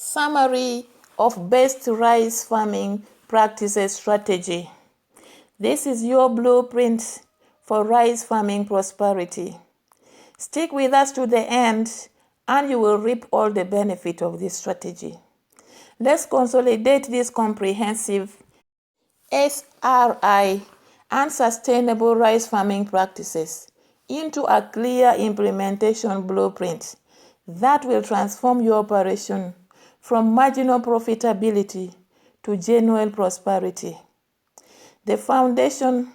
Summary of best rice farming practices strategy. This is your blueprint for rice farming prosperity. Stick with us to the end and you will reap all the benefit of this strategy. Let's consolidate this comprehensive SRI and sustainable rice farming practices into a clear implementation blueprint that will transform your operation from marginal profitability to genuine prosperity. The foundation: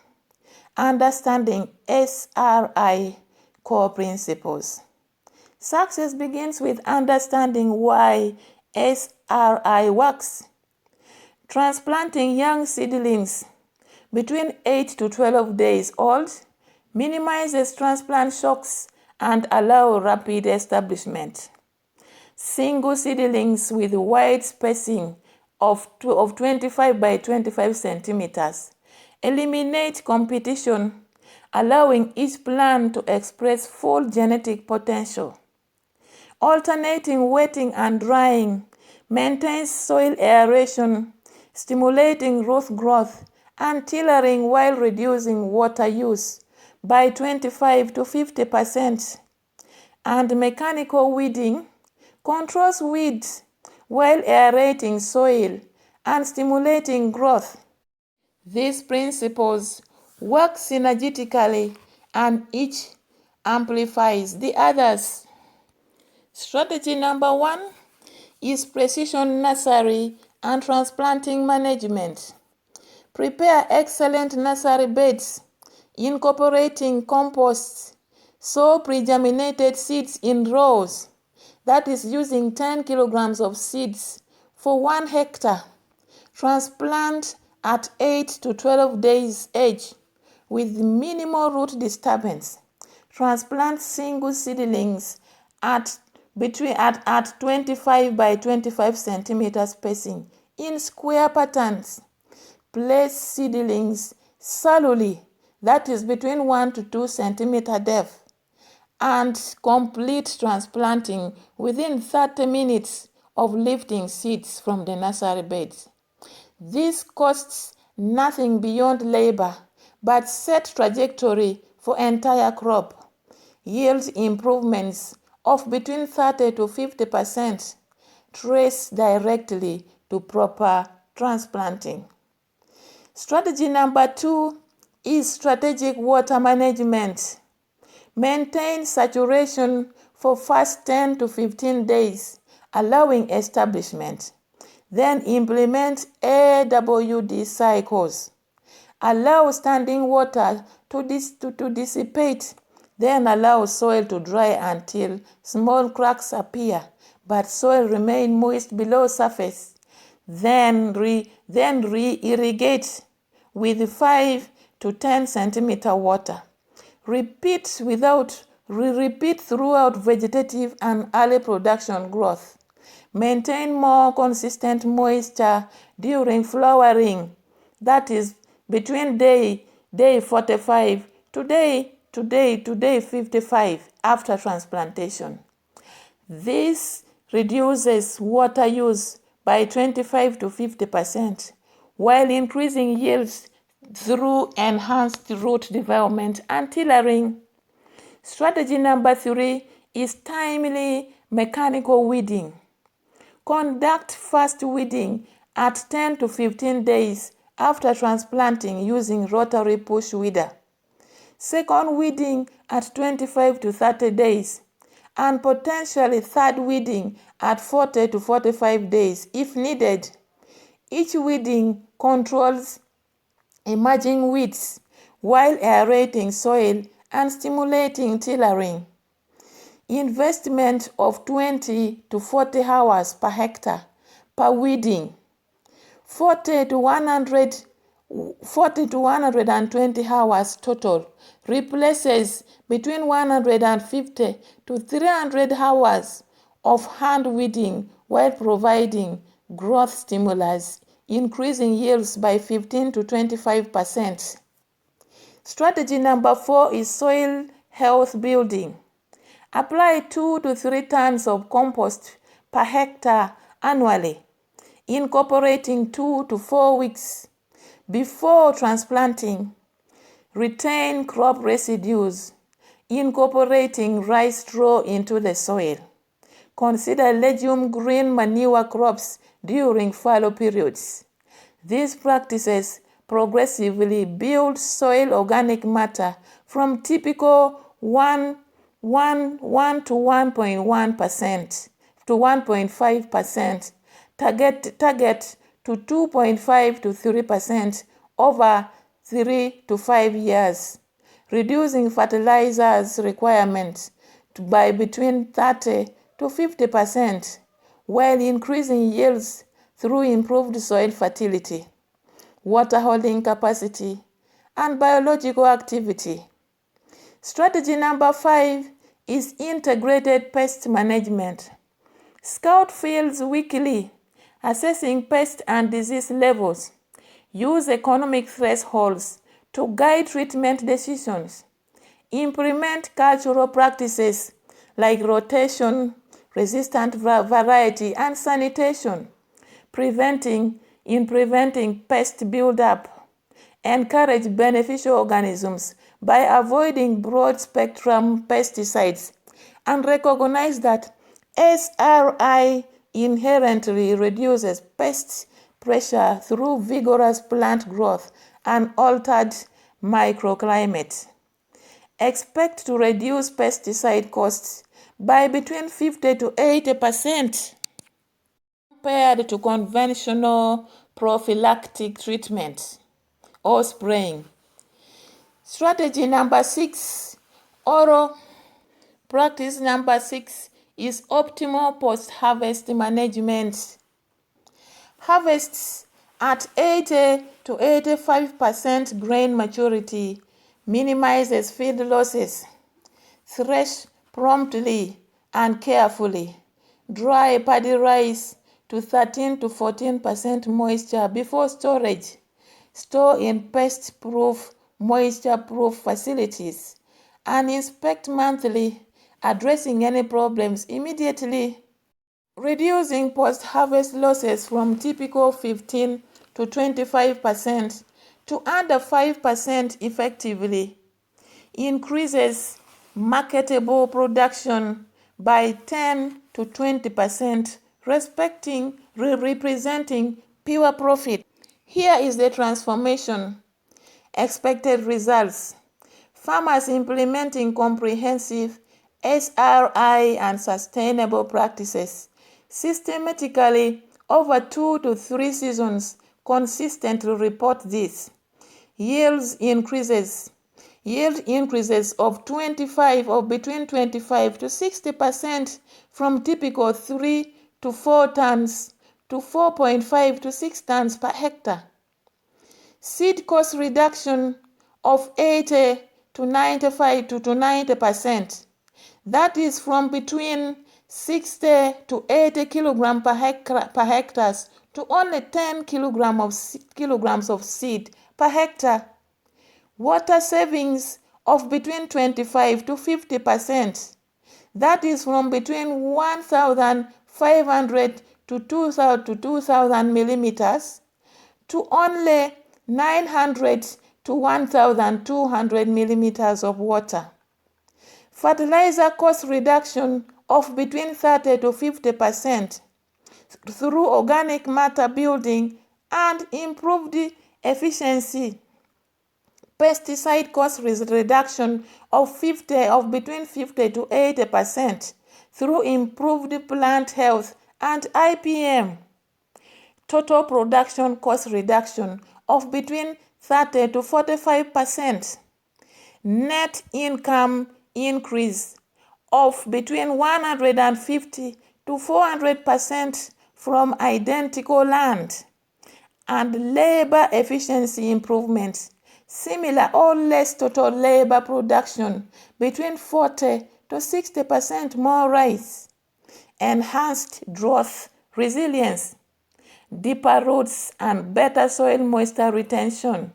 understanding SRI core principles. Success begins with understanding why SRI works. Transplanting young seedlings between 8 to 12 days old minimizes transplant shocks and allows rapid establishment. Single seedlings with wide spacing of 25 by 25 centimeters eliminate competition, allowing each plant to express full genetic potential. Alternating wetting and drying maintains soil aeration, stimulating root growth, and tillering while reducing water use by 25 to 50%. And mechanical weeding controls weeds while aerating soil and stimulating growth. These principles work synergetically and each amplifies the others. Strategy number 1 is precision nursery and transplanting management. Prepare excellent nursery beds, incorporating compost, sow pre-germinated seeds in rows, that is using 10 kilograms of seeds for 1 hectare. Transplant at 8 to 12 days age with minimal root disturbance. Transplant single seedlings at 25 by 25 centimeter spacing in square patterns. Place seedlings shallowly, that is between 1 to 2 centimeter depth, and complete transplanting within 30 minutes of lifting seeds from the nursery beds. This costs nothing beyond labor, but set trajectory for entire crop. Yield improvements of between 30 to 50% trace directly to proper transplanting. Strategy number 2 is strategic water management. Maintain saturation for first 10 to 15 days, allowing establishment. Then implement AWD cycles. Allow standing water to dissipate, then allow soil to dry until small cracks appear, but soil remain moist below surface. Then re-irrigate with 5 to 10 centimeter water. Repeat throughout vegetative and early production growth. Maintain more consistent moisture during flowering, that is between day 45 to day 55 after transplantation. This reduces water use by 25 to 50% while increasing yields through enhanced root development and tillering. Strategy number 3 is timely mechanical weeding. Conduct first weeding at 10 to 15 days after transplanting using rotary push weeder. Second weeding at 25 to 30 days, and potentially third weeding at 40 to 45 days if needed. Each weeding controls emerging weeds while aerating soil and stimulating tillering. Investment of 20 to 40 hours per hectare per weeding. 40 to 120 hours total replaces between 150 to 300 hours of hand weeding while providing growth stimulus, increasing yields by 15 to 25%. Strategy number 4 is soil health building. Apply 2 to 3 tons of compost per hectare annually, incorporating 2 to 4 weeks before transplanting. Retain crop residues, incorporating rice straw into the soil. Consider legume green manure crops during fallow periods. These practices progressively build soil organic matter from typical 1 to 1.1% to 1.5%, target to 2.5 to 3% over 3 to 5 years, reducing fertilizers requirements by between 30 to 50%, while increasing yields through improved soil fertility, water holding capacity, and biological activity. Strategy number 5 is integrated pest management. Scout fields weekly, assessing pest and disease levels. Use economic thresholds to guide treatment decisions. Implement cultural practices like rotation, resistant variety, and sanitation, preventing pest buildup. Encourage beneficial organisms by avoiding broad-spectrum pesticides, and recognize that SRI inherently reduces pest pressure through vigorous plant growth and altered microclimate. Expect to reduce pesticide costs by between 50 to 80% compared to conventional prophylactic treatment or spraying. Strategy number 6, practice number 6 is optimal post-harvest management. Harvests at 80 to 85% grain maturity minimizes feed losses. Thresh promptly and carefully. Dry paddy rice to 13 to 14% moisture before storage. Store in pest-proof, moisture-proof facilities, and inspect monthly, addressing any problems immediately. Reducing post-harvest losses from typical 15 to 25% to under 5% effectively. Increases marketable production by 10 to 20%, representing pure profit. Here is the transformation. Expected results. Farmers implementing comprehensive SRI and sustainable practices systematically over 2 to 3 seasons consistently report this. Yield increases of between 25 to 60% from typical 3 to 4 tons to 4.5 to 6 tons per hectare. Seed cost reduction of 80 to 95 to 90%. That is from between 60 to 80 kilograms per hectare to only 10 kilograms of seed per hectare. Water savings of between 25 to 50%. That is from between 1,500 to 2,000 millimeters to only 900 to 1,200 millimeters of water. Fertilizer cost reduction of between 30 to 50% through organic matter building and improved efficiency. Pesticide cost reduction of between 50 to 80% through improved plant health and IPM. Total production cost reduction of between 30 to 45%. Net income increase of between 150 to 400% from identical land. And labor efficiency improvements, similar or less total labor production, between 40 to 60% more rice. Enhanced drought resilience, deeper roots and better soil moisture retention,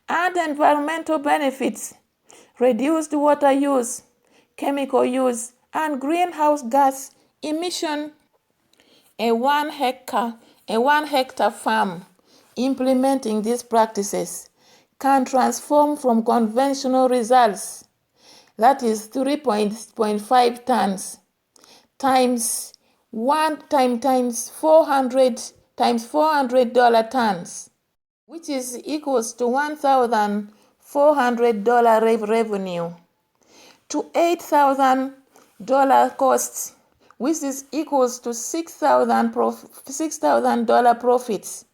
and environmental benefits, reduced water use, chemical use, and greenhouse gas emission. A 1 hectare farm implementing these practices can transform from conventional results, that is 3.5 tons times 400 tons, which is equals to $1,400 revenue, to $8,000 costs, which is equals to $6,000 profits,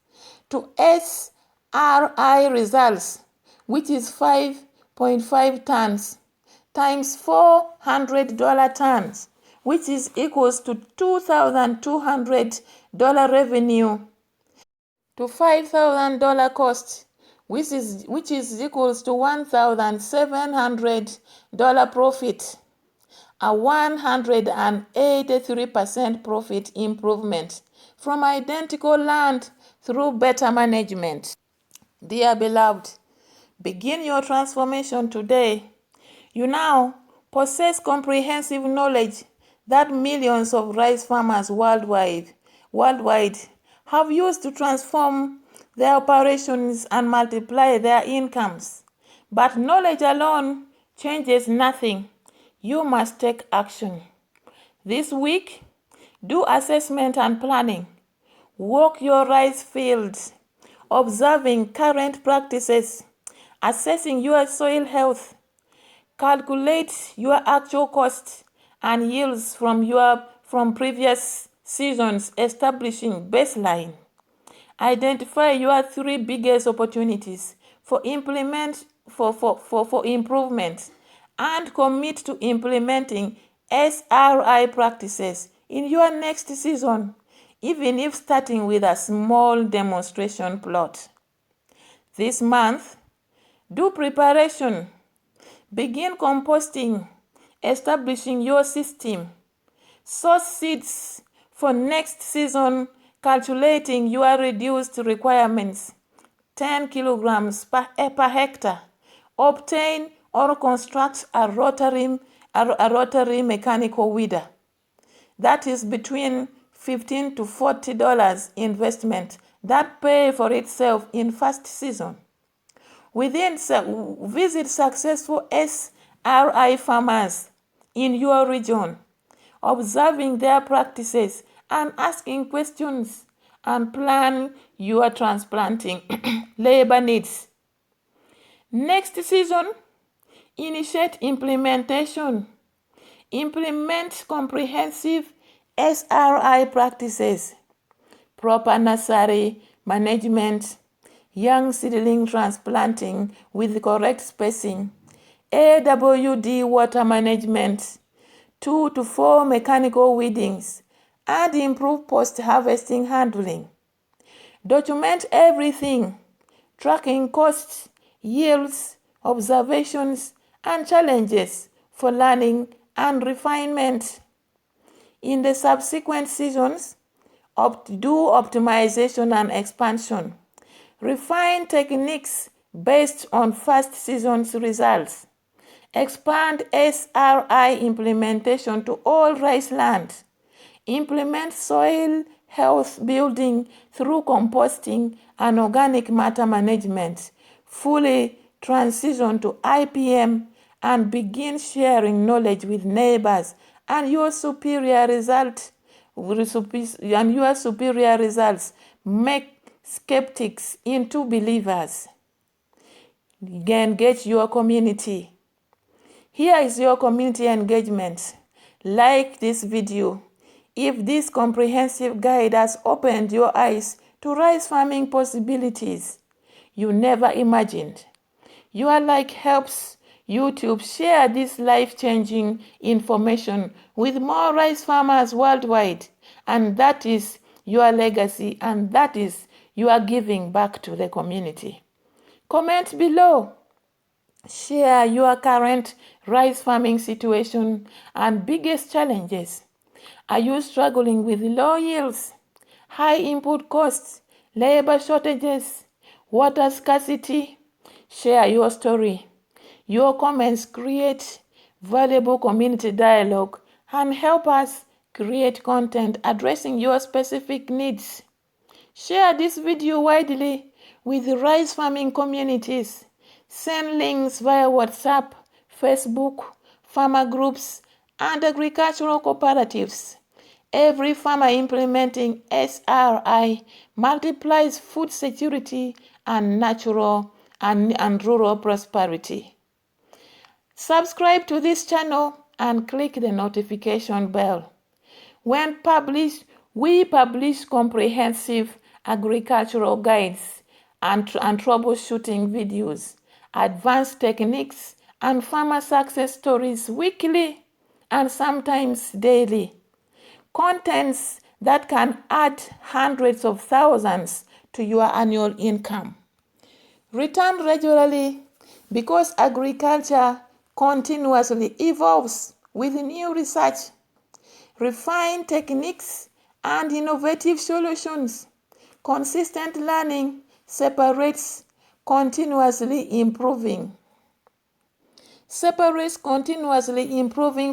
to SRI results, which is 5.5 tons times $400 tons, which is equals to $2,200 revenue, to $5,000 cost, which is equals to $1,700 profit, a 183% profit improvement from identical land through better management. Dear beloved, begin your transformation today. You now possess comprehensive knowledge that millions of rice farmers worldwide have used to transform their operations and multiply their incomes. But knowledge alone changes nothing. You must take action. This week, do assessment and planning. Walk your rice fields, observing current practices, assessing your soil health. Calculate your actual costs and yields from previous seasons, establishing baseline. Identify your 3 biggest opportunities for improvement and commit to implementing SRI practices in your next season, even if starting with a small demonstration plot. This month, do preparation. Begin composting, establishing your system. Source seeds for next season, calculating your reduced requirements, 10 kilograms per hectare. Obtain or construct a rotary mechanical weeder. That is between $15 to $40 investment that pay for itself in first season. Visit successful SRI farmers in your region, observing their practices and asking questions, and plan your transplanting labor needs. Next season, initiate implementation. Implement comprehensive SRI practices, proper nursery management, young seedling transplanting with correct spacing, AWD water management, 2 to 4 mechanical weedings, and improve post-harvesting handling. Document everything, tracking costs, yields, observations, and challenges for learning and refinement. In the subsequent seasons, do optimization and expansion. Refine techniques based on first season's results. Expand SRI implementation to all rice land. Implement soil health building through composting and organic matter management. Fully transition to IPM and begin sharing knowledge with neighbors, and your superior results make skeptics into believers. Engage your community. Here is your community engagement. Like this video if this comprehensive guide has opened your eyes to rice farming possibilities you never imagined. Your like helps YouTube share this life-changing information with more rice farmers worldwide, and that is your legacy, and that is your giving back to the community. Comment below. Share your current rice farming situation and biggest challenges. Are you struggling with low yields, high input costs, labor shortages, water scarcity? Share your story. Your comments create valuable community dialogue and help us Create content addressing your specific needs. Share this video widely with rice farming communities. Send links via WhatsApp, Facebook, farmer groups, and agricultural cooperatives. Every farmer implementing SRI multiplies food security and natural and rural prosperity. Subscribe to this channel and click the notification bell. When published, we publish comprehensive agricultural guides and troubleshooting videos, advanced techniques, and farmer success stories weekly and sometimes daily. Contents that can add hundreds of thousands to your annual income. Return regularly because agriculture continuously evolves with new research, refined techniques, and innovative solutions. Consistent learning separates continuously improving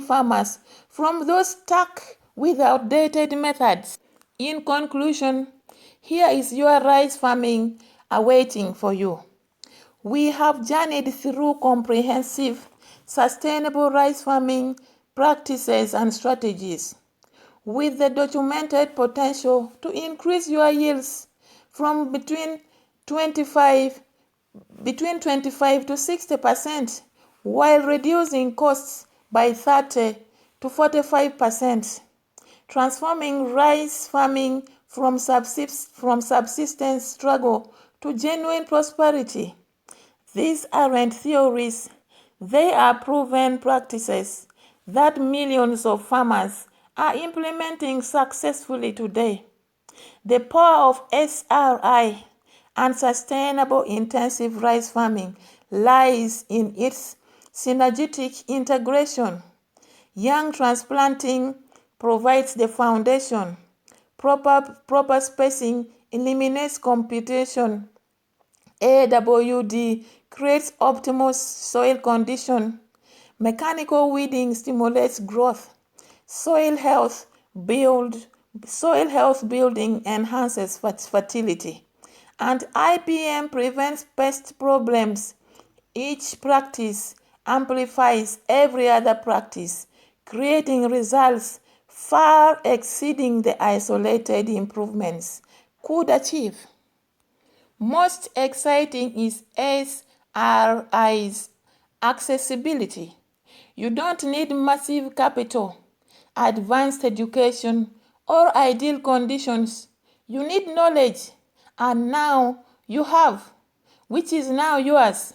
farmers from those stuck with outdated methods. In conclusion, here is your rice farming awaiting for you. We have journeyed through comprehensive, sustainable rice farming practices and strategies, with the documented potential to increase your yields from between 25 to 60% while reducing costs by 30 to 45%, transforming rice farming from subsistence struggle to genuine prosperity. These aren't theories, they are proven practices that millions of farmers are implementing successfully today. The power of SRI and sustainable intensive rice farming lies in its synergetic integration. Young transplanting provides the foundation. Proper spacing eliminates competition. AWD creates optimal soil condition. Mechanical weeding stimulates growth. Soil health building enhances fertility. And IPM prevents pest problems. Each practice amplifies every other practice, creating results far exceeding the isolated improvements could achieve. Most exciting is SRI's accessibility. You don't need massive capital, advanced education, or ideal conditions. You need knowledge, and now you have, which is now yours.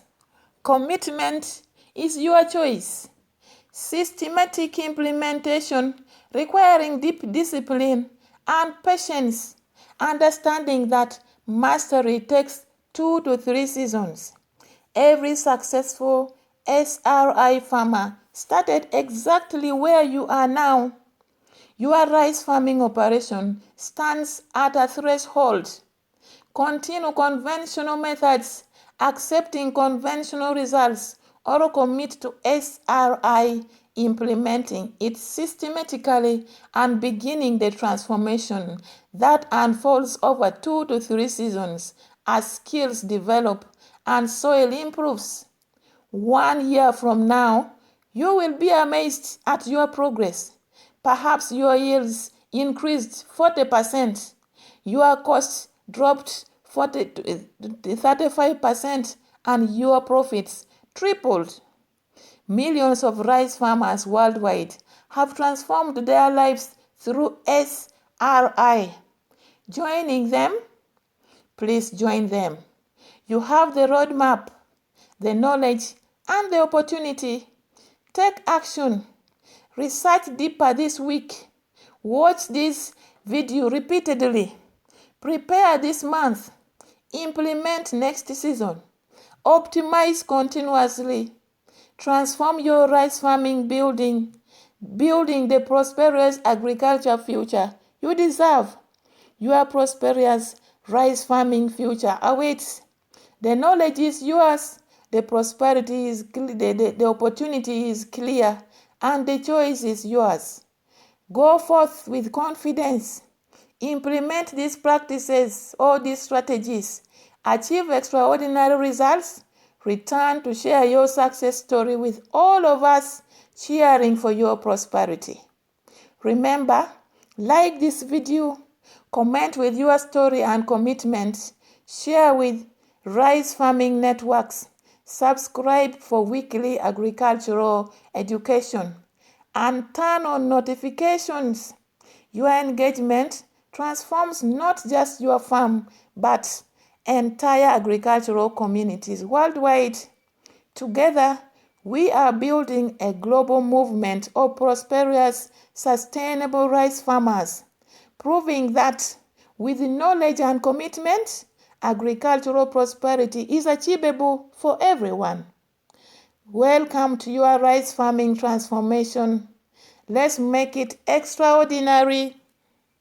Commitment is your choice. Systematic implementation requiring deep discipline and patience, understanding that mastery takes 2 to 3 seasons. Every successful SRI farmer started exactly where you are now. Your rice farming operation stands at a threshold. Continue conventional methods, accepting conventional results, or commit to SRI, implementing it systematically and beginning the transformation that unfolds over 2 to 3 seasons as skills develop and soil improves. 1 year from now, you will be amazed at your progress. Perhaps your yields increased 40%, your costs dropped 40 to 35%, and your profits tripled. Millions of rice farmers worldwide have transformed their lives through SRI. Joining them? Please join them. You have the roadmap, the knowledge, and the opportunity. Take action. Research deeper this week. Watch this video repeatedly. Prepare this month. Implement next season. Optimize continuously. Transform your rice farming building the prosperous agriculture future you deserve. Your prosperous rice farming future awaits. The knowledge is yours, the prosperity is the opportunity is clear, and the choice is yours. Go forth with confidence. Implement these practices or these strategies. Achieve extraordinary results. Return to share your success story with all of us, cheering for your prosperity. Remember, like this video, comment with your story and commitment, share with Rice Farming Networks, subscribe for weekly agricultural education, and turn on notifications. Your engagement transforms not just your farm, but entire agricultural communities worldwide. Together, we are building a global movement of prosperous, sustainable rice farmers, proving that with knowledge and commitment, agricultural prosperity is achievable for everyone. Welcome to your rice farming transformation. Let's make it extraordinary